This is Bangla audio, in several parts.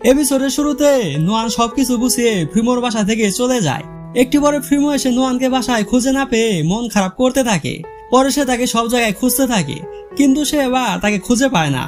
এপিসোডের শুরুতে নোয়ান সবকিছু গুছিয়ে ফ্রিমোর বাসা থেকে চলে যায়। একটু পরে ফ্রিমো এসে নোয়ানকে বাসায় খুঁজে না পেয়ে মন খারাপ করতে থাকে। পরে সে তাকে সব জায়গায় খুঁজতে থাকে, কিন্তু সে এবার তাকে খুঁজে পায় না।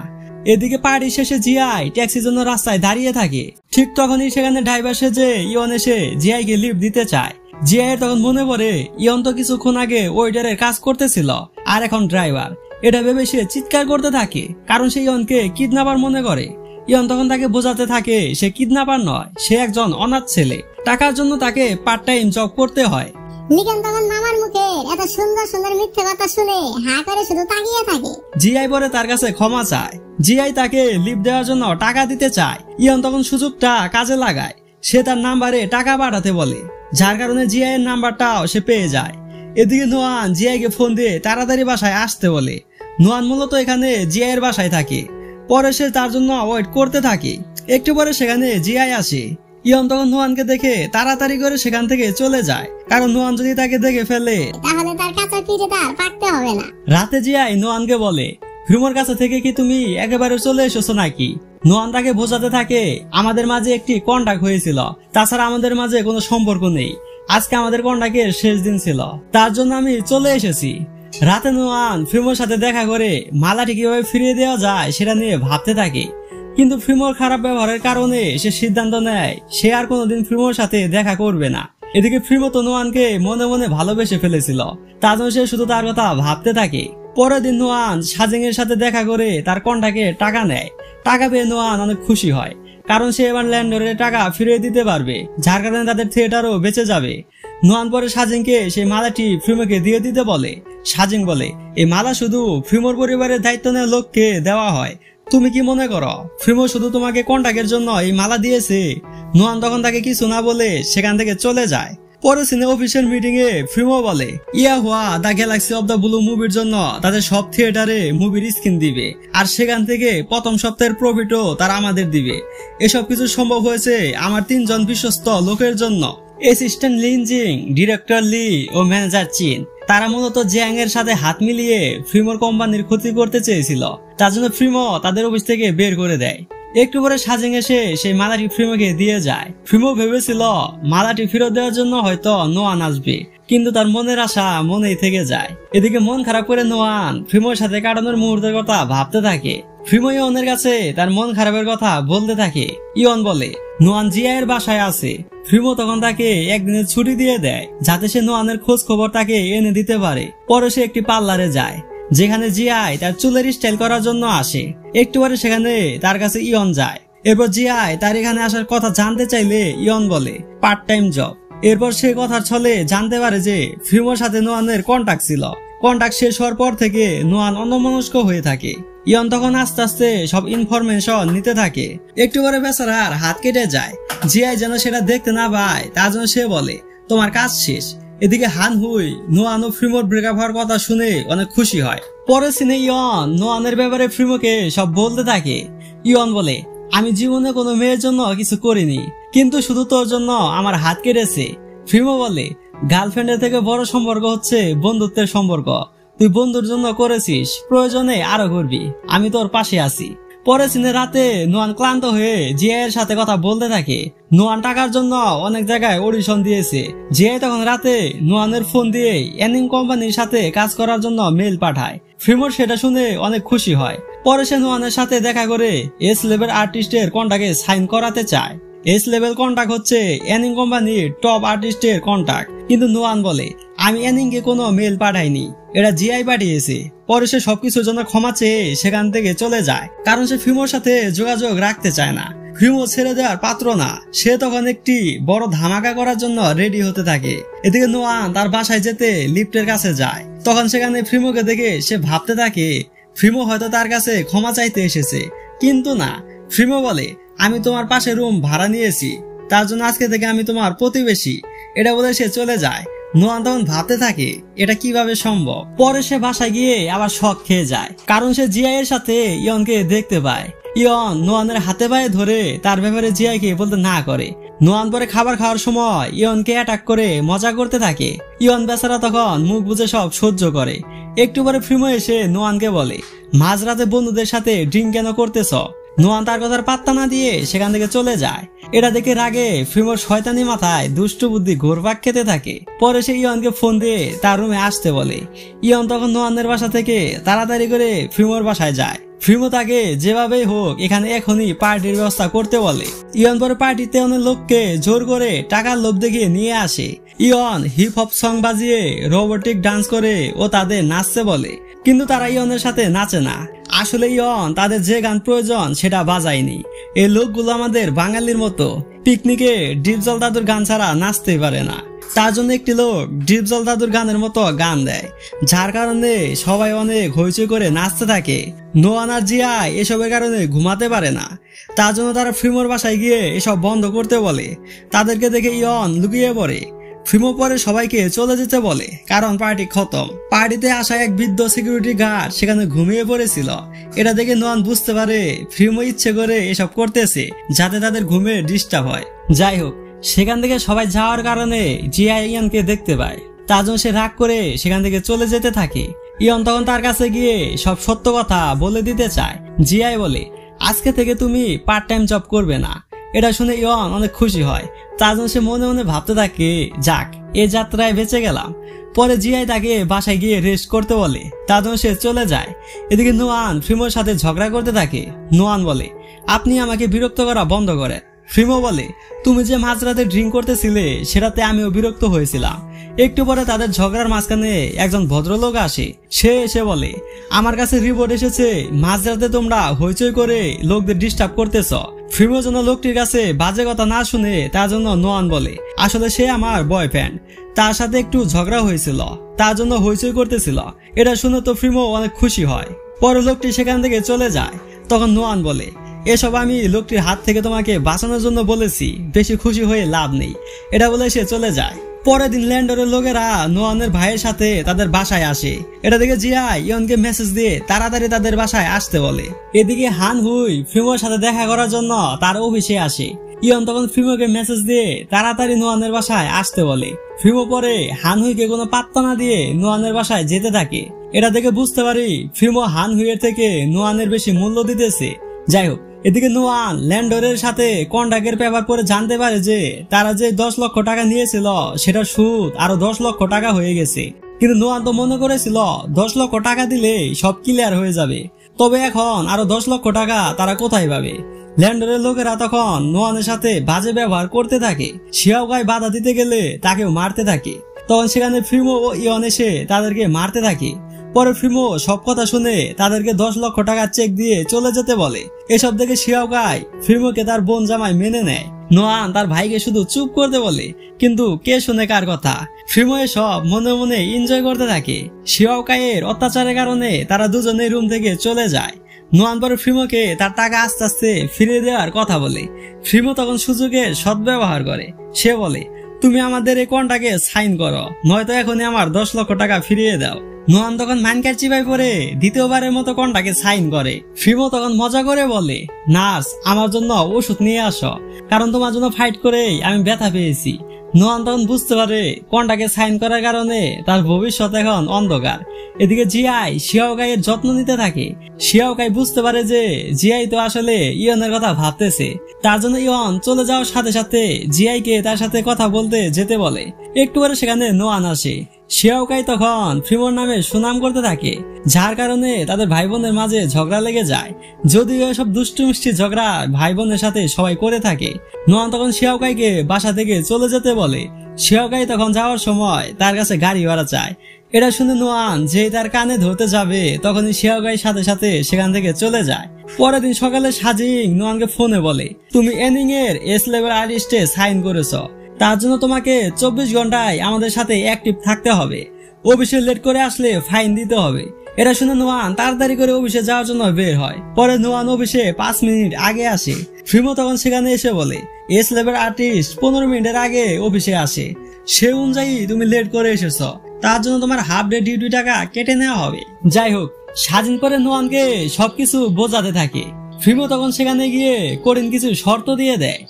এদিকে পার্টি শেষে জিয়াই ট্যাক্সির জন্য রাস্তায় দাঁড়িয়ে থাকে। ঠিক তখনই সেখানে ড্রাইভার সেজে ইয়ন এসে জিয়াইকে লিফট দিতে চায়। জিয়াইয়ের তখন মনে পড়ে ইয়ন তো কিছুক্ষণ আগে ওয়েটারের কাজ করতেছিল আর এখন ড্রাইভার। এটা ভেবে সে চিৎকার করতে থাকে, কারণ সে ইয়নকে কিডন্যাপার মনে করে। ইয়ন তখন তাকে বোঝাতে থাকে সে কিডন্যাপার নয়, সে একজন অনাথ ছেলে। টাকার জন্য তাকে পার্ট টাইম জব করতে হয়। লিগান তখন মামার মুখে এত সুন্দর সুন্দর মিথ্যে কথা শুনে হা করে শুধু তাকিয়ে থাকে। জিআই পরে তার কাছে ক্ষমা চায়। জিআই তাকে লিফট দেওয়ার জন্য টাকা দিতে চায়। ইয়ন তখন সুযোগটা কাজে লাগায়, সে তার নাম্বারে টাকা পাঠাতে বলে, যার কারণে জিআই এর নাম্বারটাও সে পেয়ে যায়। এদিকে নোয়ান জিআইকে ফোন দিয়ে তাড়াতাড়ি বাসায় আসতে বলে। নোয়ান মূলত এখানে জিআই এর বাসায় থাকে। পরে সে তার জন্য ওয়েট করতে থাকে। একটু পরে সেখানে জিআই আসে। ইয়ন তখন নোয়ানকে দেখে তাড়াতাড়ি করে সেখান থেকে চলে যায়, কারণ নোয়ান যদি তাকে দেখে ফেলে তাহলে তার কাছে ফিরে তার পাকতে হবে না। রাতে জিআই নোয়ানকে বলে, ফ্রিমোর কাছে থেকে কি তুমি একেবারে চলে এসেছো নাকি? নোয়ান তাকে বোঝাতে থাকে আমাদের মাঝে একটি কন্টাক্ট হয়েছিল, তাছাড়া আমাদের মাঝে কোনো সম্পর্ক নেই। আজকে আমাদের কন্টাক্টের শেষ দিন ছিল, তার জন্য আমি চলে এসেছি। রাতে নোয়ান ফ্রিমোর সাথে দেখা করে মালাটি কিভাবে ফিরিয়ে দেওয়া যায় সেটা নিয়ে ভাবতে থাকে, কিন্তু ফ্রিমোর খারাপ ব্যবহারের কারণে সে সিদ্ধান্ত নেয় সে আর কোনোদিন ফ্রিমোর সাথে দেখা করবে না। এদিকে ফ্রিমো তো নোয়ানকে মনে মনে ভালোবেসে ফেলেছিল, তার জন্য সে শুধু তার কথা ভাবতে থাকে। পরের দিন নোয়ান সাজিং এর সাথে দেখা করে তার কন্টাক্টে টাকা নেয়। টাকা পেয়ে নোয়ান অনেক খুশি হয়, কারণ সে এবার ল্যান্ডরের টাকা ফিরিয়ে দিতে পারবে, যার কারণে তাদের থিয়েটারও বেঁচে যাবে। নোয়ান পরে সাজিংকে সেই মালাটি ফ্রিমোকে দিয়ে দিতে বলে। সাজিং বলে, এই মালা শুধু ফ্রিমোর পরিবারের দায়িত্ব নেওয়া লোককে দেওয়া হয়। তুমি কি মনে করো ফ্রিমো শুধু তোমাকে কন্টাক্টের জন্য এই মালা দিয়েছে? নোয়ান তখন তাকে কিছু না বলে সেখান থেকে চলে যায়। পরে সিনে অফিসিয়াল মিটিং এ ফ্রিমো বলে ইয়াহুয়া the galaxy of the blue মুভির জন্য তাদের সব থিয়েটারে মুভির স্ক্রিন দিবে, আর সেখান থেকে প্রথম সপ্তাহের প্রফিটও তারা আমাদের দিবে। এসব কিছু সম্ভব হয়েছে আমার 3 জন বিশ্বস্ত লোকের জন্য, অ্যাসিস্ট্যান্ট লিনজিং, ডিরেক্টর লি ও ম্যানেজার চিন। তারা মূলত জিয়াং এর সাথে হাত মিলিয়ে ফ্রিমোর কোম্পানির ক্ষতি করতে চেয়েছিল, তার জন্য ফ্রিমো তাদের অফিস থেকে বের করে দেয়। একটু পরে সাজিং এসে সেই মালাটি ফ্রিমোকে দিয়ে যায়। ফ্রিমো ভেবেছিল মালাটি ফেরত দেওয়ার জন্য হয়তো নোয়ান আসবে, কিন্তু তার মনের আশা মনেই থেকে যায়। এদিকে মন খারাপ করে নোয়ান ফ্রিমোর সাথে কাটানোর মুহূর্তের কথা ভাবতে থাকে। ফ্রিমো ইয়নের কাছে তার মন খারাপের কথা বলতে থাকে। ইয়ন বলে নোয়ান জিয়াইয়ের বাসায় আছে। ফ্রিমো তখন তাকে একদিনের ছুটি দিয়ে দেয়, যাতে সে নোয়ানের খোঁজ খবর তাকে এনে দিতে পারে। পরে সে একটি পার্লারে যায়, যেখানে জিয়াই তার চুলের স্টাইল করার জন্য আসে। একটু পরে সেখানে তার কাছে ইয়ন যায়। এরপর জিয়াই তার এখানে আসার কথা জানতে চাইলে ইয়ন বলে পার্ট টাইম জব। এরপর সে কথার ছলে জানতে পারে যে ফ্রিমোর সাথে নোয়ানের কন্টাক্ট ছিল। কন্টাক্ট শেষ হওয়ার পর থেকে নোয়ান অন্যমনস্ক হয়ে থাকে। ইয়ন তখন আস্তে আস্তে সব ইনফরমেশন নিতে থাকে। একটু পরে বেচারার হাত কেটে যায়। জিয়াই যেন সেটা দেখতে না পায়, তার জন্য সে বলে তোমার কাজ শেষ। এদিকে হান হুই নোয়ান ও ফ্রিমোর ব্রেকআপ হওয়ার কথা শুনে অনেক খুশি হয়। পরে সিনে ইয়ন নোয়ানের ব্যাপারে ফ্রিমোকে সব বলতে থাকে। ইয়ন বলে আমি জীবনে কোনো মেয়ের জন্য কিছু করিনি, কিন্তু শুধু তোর জন্য আমার হাত কেটেছে। ফ্রিমো বলে গার্লফ্রেন্ডের থেকে বড় সম্পর্ক হচ্ছে বন্ধুত্বের সম্পর্ক। তুই বন্ধুর জন্য করেছিস, প্রয়োজনে আরো করবি, আমি তোর পাশে আছি। পরে সিনে রাতে নোয়ান ক্লান্ত হয়ে জিয়াইয়ের সাথে কথা বলতে থাকে। নোয়ান টাকার জন্য অনেক জায়গায় অডিশন দিয়েছে। জিয়াই তখন রাতে নোয়ানের ফোন দিয়ে অ্যানিং কোম্পানির সাথে কাজ করার জন্য মেল পাঠায়। ফ্রিমোর সেটা শুনে অনেক খুশি হয়। পরে সে নোয়ানের সাথে দেখা করে এস লেভেল আর্টিস্টের কন্ট্রাক্টে সাইন করাতে চায়। এস লেভেল কন্ট্রাক্ট হচ্ছে অ্যানিং কোম্পানির টপ আর্টিস্টের কন্ট্রাক্ট, কিন্তু নোয়ান বলে আমি অ্যানিং কে কোনো মেল পাঠাইনি, এটা জিআই পাঠিয়েছে। পরে সে সবকিছুর জন্য ক্ষমা চেয়ে সেখান থেকে চলে যায়, কারণ সে ফ্রিমোর সাথে যোগাযোগ রাখতে চায় না। ফ্রিমো ছেড়ে দেওয়ার পাত্র না, সে তখন একটি বড় ধামাকা করার জন্য রেডি হতে থাকে। এদিকে নোয়ান তার বাসায় যেতে লিফটের কাছে যায়। তখন সেখানে ফ্রিমোকে দেখে সে ভাবতে থাকে ফ্রিমো হয়তো তার কাছে ক্ষমা চাইতে এসেছে, কিন্তু না। ফ্রিমো বলে আমি তোমার পাশে রুম ভাড়া নিয়েছি, তার জন্য আজকে থেকে আমি তোমার প্রতিবেশী। এটা বলে সে চলে যায়। নোয়ান তখন ভাবতে থাকে এটা কিভাবে সম্ভব। পরে সে বাসায় গিয়ে আবার শক খেয়ে যায়, কারণ সে জিআই এর সাথে ইয়নকে দেখতে পায়। ইয়ন নোয়ানের হাতে পায়ে ধরে তার ব্যাপারে জিআইকে বলতে না করে। নোয়ান পরে খাবার খাওয়ার সময় ইয়নকে অ্যাটাক করে মজা করতে থাকে। ইয়ন বেচারা তখন মুখ বুজে সব সহ্য করে। একটু পরে ফ্রিমো এসে নোয়ানকে বলে মাঝরাতে বন্ধুদের সাথে ড্রিঙ্ক কেন করতেছ? নোয়ান তার কথার পাত্তা না দিয়ে সেখান থেকে চলে যায়। এটা দেখে রাগে ফ্রিমোর শয়তানি মাথায় দুষ্টু বুদ্ধি ঘোরপাক খেতে থাকে। পরে সে ইয়নকে ফোন দিয়ে তার রুমে আসতে বলে। ইয়ন তখন নোয়ানের বাসা থেকে তাড়াতাড়ি করে ফ্রিমোর বাসায় যায়। ফ্রিমো তাকে যেভাবেই হোক এখানে এখনই পার্টির ব্যবস্থা করতে বলে। ইয়ন পরে পার্টিতে অনেক লোককে জোর করে টাকার লোভ দেখিয়ে নিয়ে আসে। ইয়ন হিপ হপ সং বাজিয়ে রোবোটিক ডান্স করে ও তাদের নাচতে বলে, কিন্তু তারা ইয়নের সাথে নাচে না। আসলে ইয়ন তাদের যে গান প্রয়োজন সেটা বাজায়নি। এই লোকগুলো আমাদের বাঙালির মতো পিকনিকে ডিপজল দাদুর গান ছাড়া নাচতেই পারে না। তার জন্য একটি লোক ডিপজল দাদুর গানের মতো গান দেয়, যার কারণে সবাই অনেক হইচই করে নাচতে থাকে। নোয়ান আর জিয়া এসবের কারণে ঘুমাতে পারে না। তার জন্য তারা ফ্রিমোর বাসায় গিয়ে এসব বন্ধ করতে বলে। তাদেরকে দেখে ইয়ন লুকিয়ে পড়ে। ফ্রিমো পরে সবাইকে চলে যেতে বলে, কারণ পার্টি খতম। পার্টিতে আসা এক বৃদ্ধ সিকিউরিটি গার্ড সেখানে ঘুমিয়ে পড়েছিল। এটা দেখে নোয়ান বুঝতে পারে ফ্রিমো ইচ্ছে করে এসব করতেছে যাতে তাদের ঘুমে ডিস্টার্ব হয়। যাই হোক, সেখান থেকে সবাই যাওয়ার কারণে জিয়া ইয়নকে দেখতে পায়। তার জন্য সে রাগ করে সেখান থেকে চলে যেতে থাকে। ইয়ন তখন তার কাছে গিয়ে সব সত্য কথা বলে দিতে চায়। জিয়াই বলে, আজকে থেকে তুমি পার্ট টাইম জব করবে না। এটা শুনে ইয়ন অনেক খুশি হয়। তার জন্য সে মনে মনে ভাবতে থাকে, যাক, এ যাত্রায় বেঁচে গেলাম। পরে জিয়াই তাকে বাসায় গিয়ে রেস্ট করতে বলে। তার জন্য সে চলে যায়। এদিকে নোয়ান ফ্রিমোর সাথে ঝগড়া করতে থাকে। নোয়ান বলে, আপনি আমাকে বিরক্ত করা বন্ধ করেন। ফ্রিমো বলে, তুমি যে মাঝরাতে ড্রিঙ্ক করতেছিলে সেটাতে আমিও বিরক্ত হয়েছিলাম। একটু পরে তাদের ঝগড়ার মাঝখানে একজন ভদ্রলোক আসে। সে এসে বলে, আমার কাছে রিপোর্ট এসেছে মাঝরাতে তোমরা হইচই করে লোকদের ডিস্টার্ব করতেছ। ফ্রিমো যেন লোকটির কাছে বাজে কথা না শুনে তার জন্য নোয়ান বলে, আসলে সে আমার বয়ফ্রেন্ড, তার সাথে একটু ঝগড়া হয়েছিল, তার জন্য হইচই করতেছিল। এটা শুনে তো ফ্রিমো অনেক খুশি হয়। পরে লোকটি সেখান থেকে চলে যায়। তখন নোয়ান বলে, এসব আমি লোকটির হাত থেকে তোমাকে বাঁচানোর জন্য বলেছি, বেশি খুশি হয়ে লাভ নেই। এটা বলে সে চলে যায়। পরের দিন ল্যান্ডরের লোকেরা নোয়ানের ভাইয়ের সাথে তাদের বাসায় আসে। এটা দেখে জিয়া ইয়নকে মেসেজ দিয়ে তাড়াতাড়ি তাদের বাসায় আসতে বলে। এদিকে হান হুই ফ্রিমোর সাথে দেখা করার জন্য তার অফিসে আসে। ইয়ন তখন ফ্রিমোকে মেসেজ দিয়ে তাড়াতাড়ি নোয়ানের বাসায় আসতে বলে। ফ্রিমো পরে হান হুইকে কোনো পাত্তা না দিয়ে নোয়ানের বাসায় যেতে থাকে। এটা দেখে বুঝতে পারি ফ্রিমো হান হুইয়ের থেকে নোয়ানের বেশি মূল্য দিতেছে। যাই হোক, এদিকে নোয়ান ল্যান্ডরের সাথে কন্ট্রাক্টের পেপার পরে জানতে পারে যে তারা যে 10 লক্ষ টাকা নিয়েছিল সেটা সুদ আরো 10 লক্ষ টাকা হয়ে গেছে। কিন্তু নোয়ান তো মনে করেছিল 10 লক্ষ টাকা দিলে সব ক্লিয়ার হয়ে যাবে। তবে এখন আরো 10 লক্ষ টাকা তারা কোথায় পাবে? ল্যান্ডরের লোকেরা তখন নোয়ানের সাথে বাজে ব্যবহার করতে থাকে। শিয়াওকাই বাধা দিতে গেলে তাকেও মারতে থাকে। তখন সেখানে ফ্রিমো ও ইয়ন এসে তাদেরকে মারতে থাকে। পরে ফ্রিমো সব কথা শুনে তাদেরকে 10 লক্ষ টাকা চেক দিয়ে চলে যেতে বলে। এসব দেখে শিয়াওকাই ফ্রিমোকে তার বোন জামাই মেনে নেয়। নোয়ান তার ভাইকে শুধু চুপ করতে বলে, কিন্তু কে শুনে কার কথা? ফ্রিমো এসব মনে মনে এনজয় করতে থাকে। শিয়াওকাইয়ের অত্যাচারের কারণে তারা দুজনে রুম থেকে চলে যায়। নোয়ান পরে ফ্রিমোকে তার টাকা আস্তে আস্তে ফিরিয়ে দেওয়ার কথা বলে। ফ্রিমো তখন সুযোগের সদ্ব্যবহার করে। সে বলে, তুমি আমাদের এই কন্ট্রাক্টে সাইন করো, নয়তো এখনই আমার 10 লক্ষ টাকা ফিরিয়ে দাও। নোয়ান তখন মাইনকার চিপাই পরে দ্বিতীয়বারের মতো কন্ট্রাক্টে সাইন করে। ফ্রিমো তখন মজা করে বলে, নার্স, আমার জন্য ওষুধ নিয়ে আসো, কারণ তোমার জন্য ফাইট করেই আমি ব্যথা পেয়েছি। নোয়ান তখন বুঝতে পারে কন্ট্রাক্টে সাইন করার কারণে তার ভবিষ্যৎ এখন অন্ধকার। এদিকে জিয়াই শিয়াওকাইয়ের যত্ন নিতে থাকে। শিয়াওকাই বুঝতে পারে যে জিয়াই তো আসলে ইয়নের কথা ভাবতেছে। তার জন্য ইয়ন চলে যাওয়ার সাথে সাথে জিয়াইকে তার সাথে কথা বলতে যেতে বলে। একটু পরে সেখানে নোয়ান আসে। শিয়াওকাই তখন ফ্রিমোর নামে সুনাম করতে থাকে, যার কারণে তাদের ভাই বোনের মাঝে ঝগড়া লেগে যায়। যদিও এসব দুষ্টু মিষ্টি ঝগড়া ভাই বোনের সাথে সবাই করে থাকে। নোয়ান তখন শিয়াওকাইকে বাসা থেকে চলে যেতে বলে। শিয়াওকাই তখন যাওয়ার সময় তার কাছে গাড়ি ভাড়া চায়। এটা শুনে নোয়ান যে তার কানে ধরতে যাবে, তখনই শিয়াওকাই সাথে সাথে সেখান থেকে চলে যায়। পরের দিন সকালে সাজিং নোয়ানকে ফোনে বলে, তুমি এনিং এর এস লেভেল আর্টিস্টে সাইন করেছো, তার জন্য তোমাকে 24 ঘন্টায় আমাদের সাথে অ্যাক্টিভ থাকতে হবে। অফিসে লেট করে আসলে ফাইন দিতে হবে। এটা শুনে নোয়ান তাড়াতাড়ি করে অফিসে যাওয়ার জন্য বের হয়। পরে নোয়ান অফিসে 5 মিনিট আগে আসে। ফ্রিমো তখন সেখানে এসে বলে, এস লেভেল আর্টিস্ট 15 মিনিটের আগে অফিসে আসে, সে অনুযায়ী তুমি লেট করে এসেছ, তার জন্য তোমার হাফ ডে ডিউটি টাকা কেটে নেওয়া হবে। যাই হোক, স্বাধীন করে নোয়ানকে সবকিছু বোঝাতে থাকে। ফ্রিমো তখন সেখানে গিয়ে কঠিন কিছু শর্ত দিয়ে দেয়।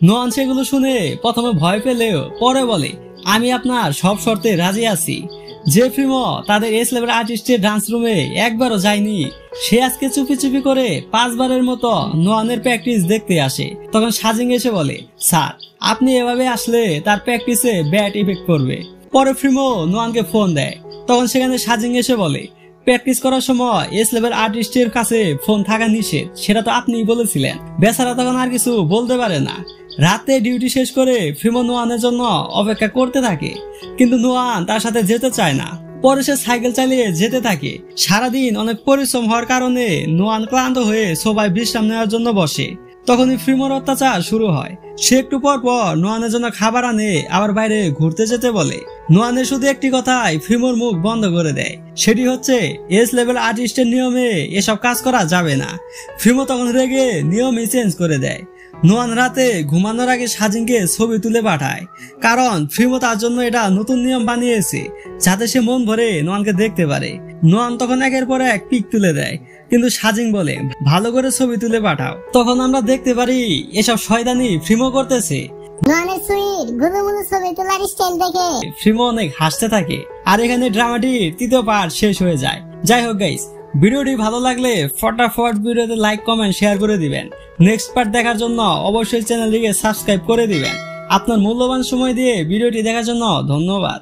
নোয়ান সেগুলো শুনে প্রথমে ভয় পেলেও পরে বলে, আমি আপনার সব শর্তে রাজি আছি। যে ফ্রিমো তাদের এস লেভেল আর্টিস্টের ডান্স রুমে একবারও যায়নি, সে আজকে চুপি চুপি করে 5 বারের মতো নোয়ানের প্র্যাকটিস দেখতে আসে। তখন সাজিং এসে বলে, স্যার আপনি এভাবে আসলে তার প্র্যাকটিসে ব্যাড ইফেক্ট করবে। পরে ফ্রিমো নোয়ানকে ফোন দেয়। তখন সেখানে সাজিং এসে বলে, প্র্যাকটিস করার সময় এস লেভেল আর্টিস্টের কাছে ফোন থাকা নিষেধ, সেটা তো আপনিই বলেছিলেন। বেচারা তখন আর কিছু বলতে পারে না। রাতে ডিউটি শেষ করে ফ্রিমো নোয়ানের জন্য অপেক্ষা করতে থাকে, কিন্তু নোয়ান তার সাথে যেতে চায় না। পরে সে সাইকেল চালিয়ে যেতে থাকে। সারাদিন অনেক পরিশ্রম হওয়ার কারণে নোয়ান ক্লান্ত হয়ে সবাই বিশ্রাম নেওয়ার জন্য বসে। তখনই ফ্রিমোর অত্যাচার শুরু হয়। সে একটু পর পর নোয়ানের জন্য খাবার আনে, আবার বাইরে ঘুরতে যেতে বলে। নোয়ানের শুধু একটি কথাই ফ্রিমোর মুখ বন্ধ করে দেয়, সেটি হচ্ছে এস লেভেল আর্টিস্টের নিয়মে এসব কাজ করা যাবে না। ফ্রিমো তখন রেগে নিয়মই চেঞ্জ করে দেয়। নোয়ান রাতে ঘুমানোর আগে সাজিংকে ছবি তুলে পাঠায়, কারণ ফ্রিমো তার জন্য এটা নতুন নিয়ম বানিয়েছে, যাতে সে মন ভরে নোয়ানকে দেখতে পারে। নোয়ান তখন একের পর এক পিক তুলে দেয়, কিন্তু সাজিং বলে, ভালো করে ছবি তুলে পাঠাও। তখন আমরা দেখতে পারি এসব শয়তানি ফ্রিমো করতেছে। নোয়ানের সুইট গুলুমুলু ছবি তোলার স্টাইল দেখে ফ্রিমো অনেক হাসতে থাকে। আর এখানে ড্রামাটির 3য় পার্ট শেষ হয়ে যায়। যাই হোক গাইস, ভিডিওটি ভালো লাগলে ফটাফট ভিডিওতে লাইক কমেন্ট শেয়ার করে দিবেন। নেক্সট পার্ট দেখার জন্য অবশ্যই চ্যানেলটিকে সাবস্ক্রাইব করে দিবেন। আপনার মূল্যবান সময় দিয়ে ভিডিওটি দেখার জন্য ধন্যবাদ।